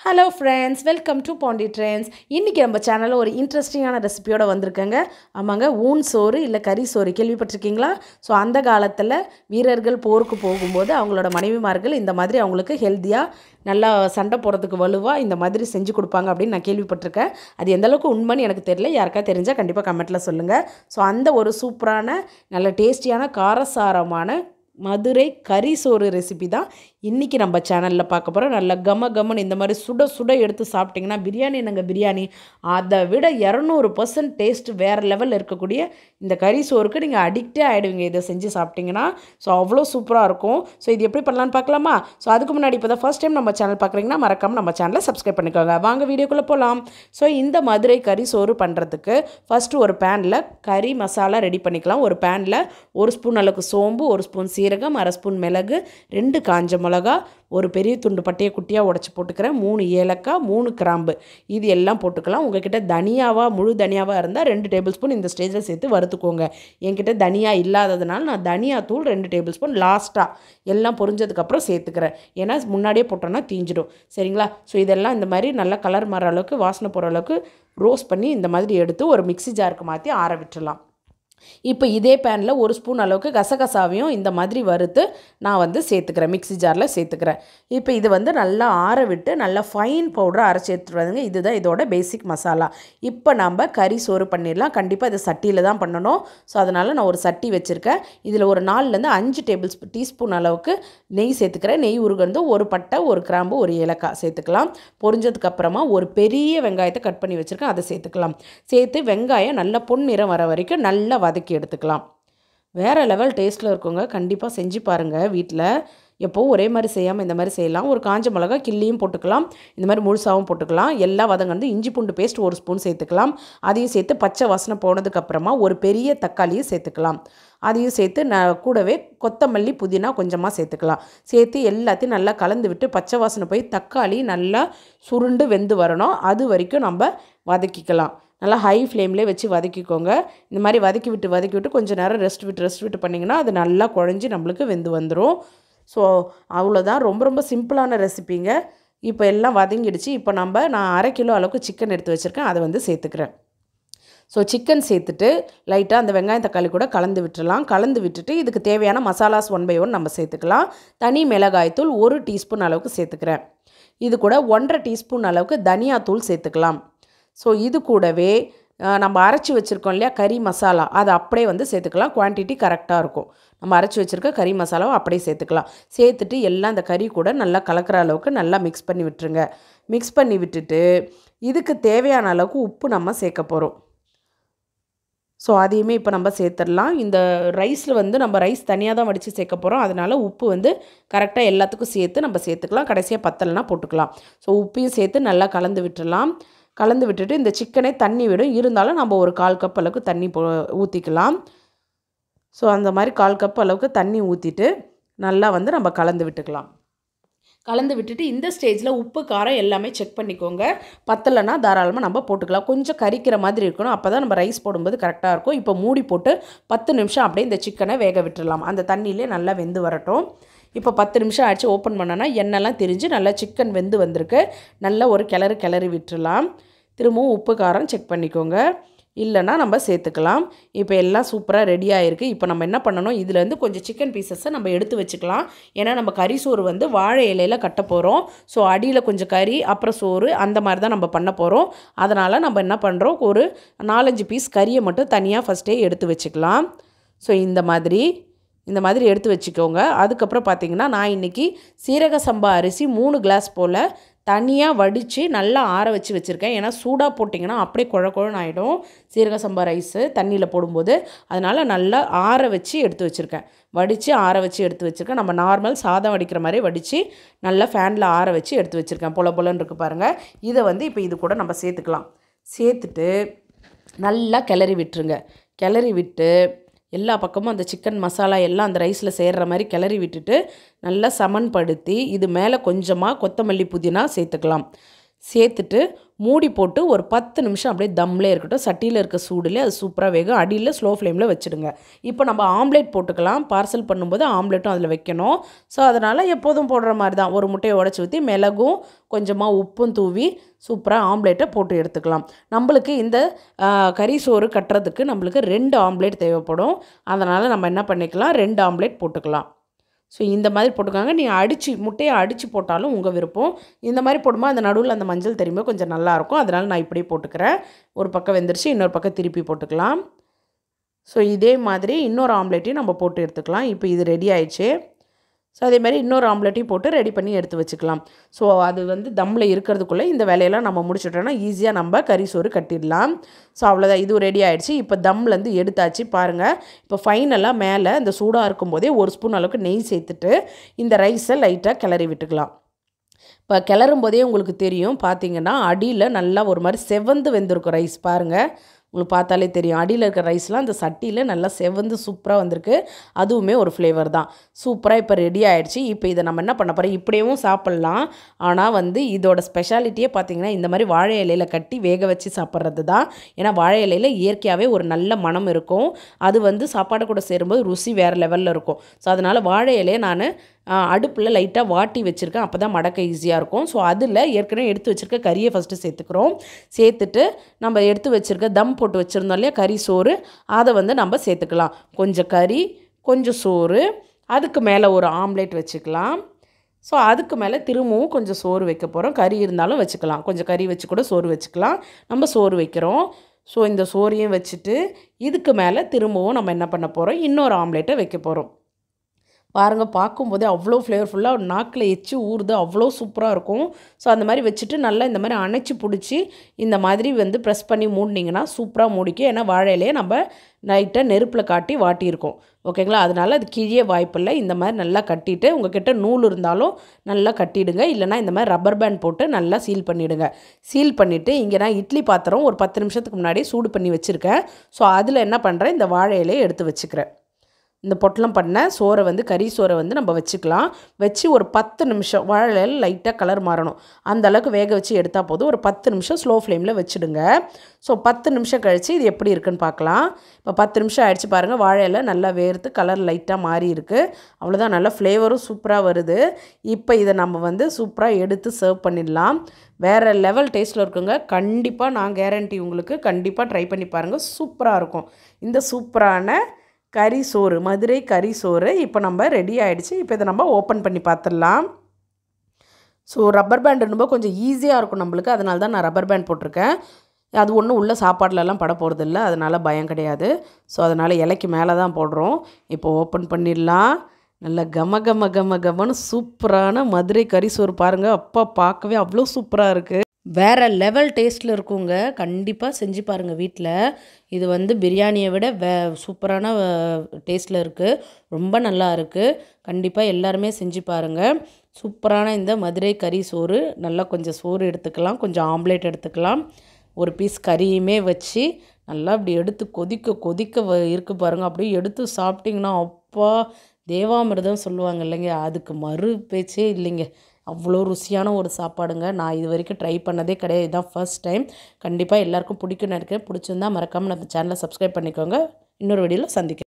Hello friends, welcome to Pandi trends. இன்றைக்கி நம்ம சேனலில் ஒரு இன்ட்ரெஸ்டிங்கான ரெசிபியோடு வந்திருக்கேங்க. ஆமாங்க, ஊன் சோறு இல்லை கறி சோறு கேள்விப்பட்டிருக்கீங்களா? ஸோ அந்த காலத்தில் வீரர்கள் போருக்கு போகும்போது அவங்களோட மனைவிமார்கள் இந்த மாதிரி அவங்களுக்கு ஹெல்த்தியாக நல்லா சண்டை போடுறதுக்கு வலுவாக இந்த மாதிரி செஞ்சு கொடுப்பாங்க அப்படின்னு நான் கேள்விப்பட்டிருக்கேன். அது எந்தளவுக்கு உண்மைன்னு எனக்கு தெரியல. யாருக்கா தெரிஞ்சால் கண்டிப்பாக கமெண்ட்டில் சொல்லுங்கள். ஸோ அந்த ஒரு சூப்பரான நல்ல டேஸ்டியான காரசாரமான மதுரை கறி சோறு ரெசிபி தான் இன்றைக்கி நம்ம சேனலில் பார்க்க போகிறோம். நல்லா கமன்னு இந்த மாதிரி சுட சுட எடுத்து சாப்பிட்டிங்கன்னா பிரியாணி என்னங்க பிரியாணி, அதை விட 200% டேஸ்ட் வேறு லெவலில் இருக்கக்கூடிய இந்த கறி சோறுக்கு நீங்கள் அடிக்டே ஆகிடுவீங்க இதை செஞ்சு சாப்பிட்டிங்கன்னா. ஸோ அவ்வளோ சூப்பராக இருக்கும். ஸோ இது எப்படி பண்ணலான்னு பார்க்கலாமா? ஸோ அதுக்கு முன்னாடி இப்போ தான் ஃபர்ஸ்ட் டைம் நம்ம சேனல் பார்க்குறீங்கன்னா மறக்காமல் நம்ம சேனலை சப்ஸ்கிரைப் பண்ணிக்கோங்க. வாங்க வீடியோக்குள்ளே போகலாம். ஸோ இந்த மதுரை கறி சோறு பண்ணுறதுக்கு ஃபஸ்ட்டு ஒரு பேனில் கறி மசாலா ரெடி பண்ணிக்கலாம். ஒரு பேனில் 1 ஸ்பூன் அளவுக்கு சோம்பு, 1 ஸ்பூன் சீரகம், 1/2 ஸ்பூன் மிளகு, 2 காஞ்ச மிளகா, ஒரு பெரிய துண்டு பட்டையை குட்டியாக உடச்சி போட்டுக்கிறேன், 3 ஏலக்காய், 3 கிராம்பு, இது எல்லாம் போட்டுக்கலாம். உங்கள்கிட்ட தனியாவாக முழு தனியாவாக இருந்தால் 2 டேபிள் ஸ்பூன் இந்த ஸ்டேஜில் சேர்த்து வறுத்துக்கோங்க. என்கிட்ட தனியா இல்லாததுனால நான் தனியா தூள் 2 டேபிள் ஸ்பூன் லாஸ்ட்டாக எல்லாம் பொரிஞ்சதுக்கப்புறம் சேர்த்துக்கிறேன். ஏன்னா முன்னாடியே போட்டோன்னா தீஞ்சிடும். சரிங்களா? ஸோ இதெல்லாம் இந்த மாதிரி நல்லா கலர் மாற அளவுக்கு வாசனை போகிற அளவுக்கு ரோஸ்ட் பண்ணி இந்த மாதிரி எடுத்து ஒரு மிக்ஸி ஜாருக்கு மாற்றி ஆற விட்டுடலாம். இப்போ இதே பேனில் 1 ஸ்பூன் அளவுக்கு கசகசாவையும் இந்த மாதிரி வறுத்து நான் சேர்த்துக்கிறேன், மிக்ஸி ஜாரில் சேர்த்துக்கிறேன். இப்போ இது நல்லா ஆற விட்டு நல்லா ஃபைன் பவுடராக அரைச்சி எடுத்துகிட்டு வந்துங்க. இதுதான் இதோட பேசிக் மசாலா. இப்போ நம்ம கறி சோறு பண்ணிடலாம். கண்டிப்பாக இது சட்டியில் தான் பண்ணணும். ஸோ அதனால் நான் ஒரு சட்டி வச்சுருக்கேன். இதில் ஒரு 4லேருந்து 5 டீஸ்பூன் அளவுக்கு நெய் சேர்த்துக்கிறேன். நெய் உருகந்து ஒரு பட்டை, ஒரு கிராம்பு, ஒரு ஏலக்காய் சேர்த்துக்கலாம். பொரிஞ்சதுக்கப்புறமா ஒரு பெரிய வெங்காயத்தை கட் பண்ணி வச்சுருக்கேன், அதை சேர்த்துக்கலாம். சேர்த்து வெங்காயம் நல்லா பொன்னிறம் வர வரைக்கும் நல்லா வதக்கி எடுத்துக்கலாம். வேறு லெவல் டேஸ்ட்டில் இருக்குங்க. கண்டிப்பாக செஞ்சு பாருங்கள் வீட்டில். எப்போவும் ஒரே மாதிரி செய்யாமல் இந்த மாதிரி செய்யலாம். ஒரு காஞ்ச மிளகா கிள்ளியும் போட்டுக்கலாம், இந்த மாதிரி முழுசாகவும் போட்டுக்கலாம். எல்லாம் வதங்கந்து இஞ்சி பூண்டு பேஸ்ட் 1 ஸ்பூன் சேர்த்துக்கலாம். அதையும் சேர்த்து பச்சை வாசனை போனதுக்கப்புறமா ஒரு பெரிய தக்காளியை சேர்த்துக்கலாம். அதையும் சேர்த்து கூடவே கொத்தமல்லி புதினா கொஞ்சமாக சேர்த்துக்கலாம். சேர்த்து எல்லாத்தையும் நல்லா கலந்து விட்டு பச்சை வாசனை போய் தக்காளி நல்லா சுருண்டு வெந்து வரணும். அது வரைக்கும் நம்ம வதக்கிக்கலாம். நல்லா ஹை ஃப்ளேம்லேயே வச்சு வதக்கிக்கோங்க. இந்த மாதிரி வதக்கி விட்டு கொஞ்சம் நேரம் ரெஸ்ட் விட்டு பண்ணிங்கன்னா அது நல்லா குழஞ்சி நம்மளுக்கு வெந்து வந்துடும். ஸோ அவ்வளோதான். ரொம்ப சிம்பிளான ரெசிபிங்க. இப்போ எல்லாம் வதங்கிடுச்சு. இப்போ நான் 1/2 கிலோ அளவுக்கு சிக்கன் எடுத்து வச்சுருக்கேன், அதை சேர்த்துக்கிறேன். ஸோ சிக்கன் சேர்த்துட்டு லைட்டாக அந்த வெங்காயம் தக்காளி கூட கலந்து விட்டுடலாம். கலந்து விட்டுட்டு இதுக்கு தேவையான மசாலாஸ் 1 by 1 நம்ம சேர்த்துக்கலாம். தனி மிளகாய்த்தூள் 1 டீஸ்பூன் அளவுக்கு சேர்த்துக்கிறேன். இது கூட 1/2 டீஸ்பூன் அளவுக்கு தனியாத்தூள் சேர்த்துக்கலாம். ஸோ இது கூடவே நம்ம அரைச்சி வச்சுருக்கோம் இல்லையா கறி மசாலா, அதை அப்படியே சேர்த்துக்கலாம். குவான்டிட்டி கரெக்டாக இருக்கும். நம்ம அரைச்சி வச்சுருக்க கறி மசாலாவை அப்படியே சேர்த்துக்கலாம். சேர்த்துட்டு எல்லாம் அந்த கறி கூட நல்லா கலக்கிற அளவுக்கு நல்லா மிக்ஸ் பண்ணி விட்டுருங்க. மிக்ஸ் பண்ணி விட்டுட்டு இதுக்கு தேவையான அளவுக்கு உப்பு நம்ம சேர்க்க போகிறோம். ஸோ அதையுமே இப்போ நம்ம சேர்த்துடலாம். இந்த ரைஸில் நம்ம ரைஸ் தனியாக தான் வடித்து சேர்க்க போகிறோம். அதனால் உப்பு கரெக்டாக எல்லாத்துக்கும் சேர்த்து நம்ம சேர்த்துக்கலாம். கடைசியாக பத்தலைனா போட்டுக்கலாம். ஸோ உப்பையும் சேர்த்து நல்லா கலந்து விட்டுடலாம். கலந்து விட்டுட்டு இந்த சிக்கனே தண்ணி விடும். இருந்தாலும் நம்ம ஒரு 1/4 கப் அளவுக்கு தண்ணி ஊற்றிக்கலாம். ஸோ அந்த மாதிரி 1/4 கப் அளவுக்கு தண்ணி ஊற்றிட்டு நல்லா நம்ம கலந்து விட்டுக்கலாம். கலந்து விட்டுட்டு இந்த ஸ்டேஜில் உப்பு காரம் எல்லாமே செக் பண்ணிக்கோங்க. பத்தலைனா தாராளமாக நம்ம போட்டுக்கலாம். கொஞ்சம் கரிக்கிற மாதிரி இருக்கணும். அப்போ தான் நம்ம ரைஸ் போடும்போது கரெக்டாக இருக்கும். இப்போ மூடி போட்டு 10 நிமிஷம் அப்படியே இந்த சிக்கனை வேக விட்டுடலாம். அந்த தண்ணியிலே நல்லா வெந்து வரட்டும். இப்போ 10 நிமிஷம் ஆச்சு. ஓப்பன் பண்ணோன்னா எண்ணெய்லாம் திரிஞ்சு நல்லா சிக்கன் வெந்து வந்திருக்கு. நல்லா ஒரு கிளறி விட்டுடலாம். திரும்பவும் உப்பு காரம் செக் பண்ணிக்கோங்க, இல்லைன்னா நம்ம சேர்த்துக்கலாம். இப்போ எல்லாம் சூப்பராக ரெடி ஆகிருக்கு. இப்போ நம்ம என்ன பண்ணணும், இதுலேருந்து கொஞ்சம் சிக்கன் பீசஸை நம்ம எடுத்து வச்சுக்கலாம். ஏன்னா நம்ம கறி சோறு வாழை இலையில் கட்ட போகிறோம். ஸோ அடியில் கொஞ்சம் கறி அப்புறம் சோறு அந்த மாதிரி தான் நம்ம பண்ண போகிறோம். அதனால் நம்ம என்ன பண்ணுறோம், ஒரு 4-5 பீஸ் கறியை மட்டும் தனியாக ஃபஸ்ட்டே எடுத்து வச்சுக்கலாம். ஸோ இந்த மாதிரி எடுத்து வச்சுக்கோங்க. அதுக்கப்புறம் பார்த்திங்கன்னா நான் இன்றைக்கி சீரக சம்பா அரிசி 3 கிளாஸ் போல் தனியாக வடித்து நல்லா ஆற வச்சுருக்கேன். ஏன்னா சூடாக போட்டிங்கன்னா அப்படியே குழன்னு ஆகிடும் சீரக சம்பா ரைஸு தண்ணியில் போடும்போது. அதனால் நல்லா ஆற வச்சு எடுத்து வச்சுருக்கேன். வடித்து ஆற வச்சு எடுத்து வச்சுருக்கேன். நம்ம நார்மல் சாதம் வடிக்கிற மாதிரி வடித்து நல்லா ஃபேனில் ஆற வச்சு எடுத்து வச்சுருக்கேன். பொலன்னு இருக்குது பாருங்கள். இதை இப்போ இது கூட நம்ம சேர்த்துக்கலாம். சேர்த்துட்டு நல்லா கிளறி விட்டுருங்க. கிளறி விட்டு எல்லா பக்கமும் அந்த சிக்கன் மசாலா எல்லாம் அந்த ரைஸில் சேர்கிற மாதிரி கிளறி விட்டுட்டு நல்லா சமன்படுத்தி இது மேலே கொஞ்சமாக கொத்தமல்லி புதினா சேர்த்துக்கலாம். சேர்த்துட்டு மூடி போட்டு ஒரு 10 நிமிஷம் அப்படியே தம்லே இருக்கட்டும். சட்டியில் இருக்க சூடுலேயே அது சூப்பராக வேகும். அடியில் ஸ்லோ ஃப்ளேமில் வச்சுடுங்க. இப்போ நம்ம ஆம்லேட் போட்டுக்கலாம். பார்சல் பண்ணும்போது ஆம்லேட்டும் அதில் வைக்கணும். ஸோ அதனால் எப்போதும் போடுற மாதிரி தான் ஒரு முட்டையை உடச்சி ஊற்றி மிளகும் கொஞ்சமாக உப்பும் தூவி சூப்பராக ஆம்லேட்டை போட்டு எடுத்துக்கலாம். நம்மளுக்கு இந்த கறி சோறு கட்டுறதுக்கு நம்மளுக்கு 2 ஆம்லேட் தேவைப்படும். அதனால் நம்ம என்ன பண்ணிக்கலாம், 2 ஆம்லேட் போட்டுக்கலாம். ஸோ இந்த மாதிரி போட்டுக்காங்க. நீங்கள் முட்டையை அடித்து போட்டாலும் உங்கள் விருப்பம். இந்த மாதிரி போடும்போது அந்த நடுவில் அந்த மஞ்சள் தெரியும்போது கொஞ்சம் நல்லாயிருக்கும். அதனால் நான் இப்படியே போட்டுக்கிறேன். ஒரு பக்கம் வெந்துருச்சு, இன்னொரு பக்கம் திருப்பி போட்டுக்கலாம். ஸோ இதே மாதிரி இன்னொரு ஆம்லேட்டையும் நம்ம போட்டு எடுத்துக்கலாம். இப்போ இது ரெடி ஆயிடுச்சு. ஸோ அதேமாதிரி இன்னொரு ஆம்லேட்டையும் போட்டு ரெடி பண்ணி எடுத்து வச்சுக்கலாம். ஸோ அது தம்மில் இருக்கிறதுக்குள்ளே இந்த வேலையெல்லாம் நம்ம முடிச்சுட்டோன்னா ஈஸியாக நம்ம கறி சோறு கட்டிடலாம். ஸோ அவ்வளோதான், இது ரெடி ஆகிடுச்சு. இப்போ தம்லேருந்து எடுத்தாச்சு பாருங்கள். இப்போ ஃபைனலாக மேலே இந்த சூடாக இருக்கும்போதே 1 ஸ்பூன் அளவுக்கு நெய் சேர்த்துட்டு இந்த ரைஸை லைட்டாக கிளறி விட்டுக்கலாம். இப்போ கிளறும் போதே உங்களுக்கு தெரியும், பார்த்தீங்கன்னா அடியில் நல்லா ஒரு மாதிரி செவந்து வெந்திருக்கும் ரைஸ். பாருங்கள், உங்களுக்கு பார்த்தாலே தெரியும். அடியில் இருக்கிற ரைஸ்லாம் அந்த சட்டியில் நல்லா செவந்து சூப்பராக வந்திருக்கு. அதுவுமே ஒரு ஃப்ளேவர் தான். சூப்பராக இப்போ ரெடி ஆகிடுச்சு. இப்போ இதை நம்ம என்ன பண்ண போகிறோம், இப்படியும் சாப்பிட்லாம். ஆனால் இதோட ஸ்பெஷாலிட்டியே பார்த்திங்கன்னா இந்த மாதிரி வாழை இலையில் கட்டி வேக வச்சு சாப்பிட்றது தான். ஏன்னா வாழை இலையில் இயற்கையாகவே ஒரு நல்ல மனம் இருக்கும். அது சாப்பாடு கூட சேரும்போது ருசி வேறு லெவலில் இருக்கும். ஸோ அதனால் வாழை இலையை நான் அடுப்பில் லைட்டாக வாட்டி வச்சுருக்கேன். அப்போ தான் மடக்க ஈஸியாக இருக்கும். ஸோ அதில் ஏற்கனவே எடுத்து வச்சுருக்க கறியை ஃபஸ்ட்டு சேர்த்துக்கிறோம். சேர்த்துட்டு நம்ம எடுத்து வச்சுருக்க தம் போட்டு வச்சுருந்தோம் இல்லையா கறி சோறு, அதை நம்ம சேர்த்துக்கலாம். கொஞ்சம் கறி, கொஞ்சம் சோறு, அதுக்கு மேலே ஒரு ஆம்லேட் வச்சுக்கலாம். ஸோ அதுக்கு மேலே திரும்பவும் கொஞ்சம் சோறு வைக்க போகிறோம். கறி இருந்தாலும் வச்சுக்கலாம். கொஞ்சம் கறி வச்சு கூட சோறு வச்சுக்கலாம். நம்ம சோறு வைக்கிறோம். ஸோ இந்த சோறையும் வச்சுட்டு இதுக்கு மேலே திரும்பவும் நம்ம என்ன பண்ண போகிறோம், இன்னொரு ஆம்லேட்டை வைக்க போகிறோம். பாருங்கள், பார்க்கும்போதே அவ்வளோ ஃப்ளேவர்ஃபுல்லாக நாக்கில் எச்சி ஊறுது, அவ்வளோ சூப்பராக இருக்கும். ஸோ அந்த மாதிரி வச்சுட்டு நல்லா இந்த மாதிரி அணைச்சி பிடிச்சி இந்த மாதிரி ப்ரெஸ் பண்ணி மூடினீங்கன்னா சூப்பராக மூடிக்கும். ஏன்னா வாழை இலையை நம்ம லைட்டாக நெருப்பில் காட்டி வாட்டியிருக்கோம். ஓகேங்களா, அதனால் அது கிழிய வாய்ப்பில்லை. இந்த மாதிரி நல்லா கட்டிட்டு உங்கள்கிட்ட நூல் இருந்தாலும் நல்லா கட்டிடுங்க. இல்லைனா இந்த மாதிரி ரப்பர் பேண்ட் போட்டு நல்லா சீல் பண்ணிவிடுங்க. சீல் பண்ணிவிட்டு இங்கே நான் இட்லி பாத்திரம் ஒரு 10 நிமிஷத்துக்கு முன்னாடி சூடு பண்ணி வச்சுருக்கேன். ஸோ அதில் என்ன பண்ணுறேன், இந்த வாழை இலையை எடுத்து வச்சுக்கிறேன். இந்த பொட்டலம் பண்ண சோறை கறி சோறை நம்ம வச்சுக்கலாம். வச்சு ஒரு 10 நிமிஷம் வாழை இலையில் லைட்டாக கலர் மாறணும். அந்த அளவுக்கு வேக வச்சு எடுத்தால் போதும். ஒரு 10 நிமிஷம் ஸ்லோ ஃப்ளேமில் வச்சுடுங்க. ஸோ 10 நிமிஷம் கழித்து இது எப்படி இருக்குன்னு பார்க்கலாம். இப்போ 10 நிமிஷம் ஆயிடுச்சு பாருங்கள். வாழை இலை நல்லா வேர்த்து கலர் லைட்டாக மாறி இருக்குது. அவ்வளோதான், நல்லா ஃப்ளேவரும் சூப்பராக வருது. இப்போ இதை நம்ம சூப்பராக எடுத்து சர்வ் பண்ணிடலாம். வேறு லெவல் டேஸ்ட்டில் இருக்குங்க. கண்டிப்பாக நான் கேரண்டி உங்களுக்கு. கண்டிப்பாக ட்ரை பண்ணி பாருங்கள், சூப்பராக இருக்கும். இந்த சூப்பரான கறி சோறு, மதுரை கறி சோறு இப்போ நம்ம ரெடி ஆகிடுச்சு. இப்போ இதை நம்ம ஓப்பன் பண்ணி பார்த்துடலாம். ஸோ ரப்பர் பேண்டுன்னும்போது கொஞ்சம் ஈஸியாக இருக்கும் நம்மளுக்கு. அதனால தான் நான் ரப்பர் பேண்ட் போட்டிருக்கேன். அது ஒன்றும் உள்ள சாப்பாடுலலாம் பட போகிறதில்ல, அதனால் பயம் கிடையாது. ஸோ அதனால் இலைக்கு மேலே தான் போடுறோம். இப்போ ஓப்பன் பண்ணிடலாம். நல்லா கம கம கம கமன்னு சூப்பரான மதுரை கறி சோறு பாருங்கள். அப்பா, பார்க்கவே அவ்வளோ சூப்பராக இருக்குது. வேறு லெவல் டேஸ்ட்டில் இருக்குங்க. கண்டிப்பாக செஞ்சு பாருங்கள் வீட்டில். இது பிரியாணியை விட சூப்பரான டேஸ்ட்டில் இருக்குது. ரொம்ப நல்லா இருக்குது. கண்டிப்பாக எல்லாருமே செஞ்சு பாருங்கள். சூப்பரான இந்த மதுரை கறி சோறு. நல்லா கொஞ்சம் சோறு எடுத்துக்கலாம், கொஞ்சம் ஆம்லேட் எடுத்துக்கலாம், ஒரு பீஸ் கறியுமே வச்சு நல்லா அப்படி எடுத்து கொதிக்க இருக்குது பாருங்கள். அப்படியே எடுத்து சாப்பிட்டிங்கன்னா அப்பா தேவாமிர்தம் சொல்லுவாங்க இல்லைங்க, அதுக்கு மறு பேச்சே இல்லைங்க. அவ்வளோ ருசியான ஒரு சாப்பாடுங்க. நான் இது வரைக்கும் ட்ரை பண்ணதே கிடையாது. இதுதான் ஃபர்ஸ்ட் டைம். கண்டிப்பாக எல்லாருக்கும் பிடிக்கும்னு நினைக்கிறேன். பிடிச்சிருந்தா மறக்காமல் நம்ம சேனலை சப்ஸ்கிரைப் பண்ணிக்கோங்க. இன்னொரு வீடியோவில் சந்திக்கிறேன்.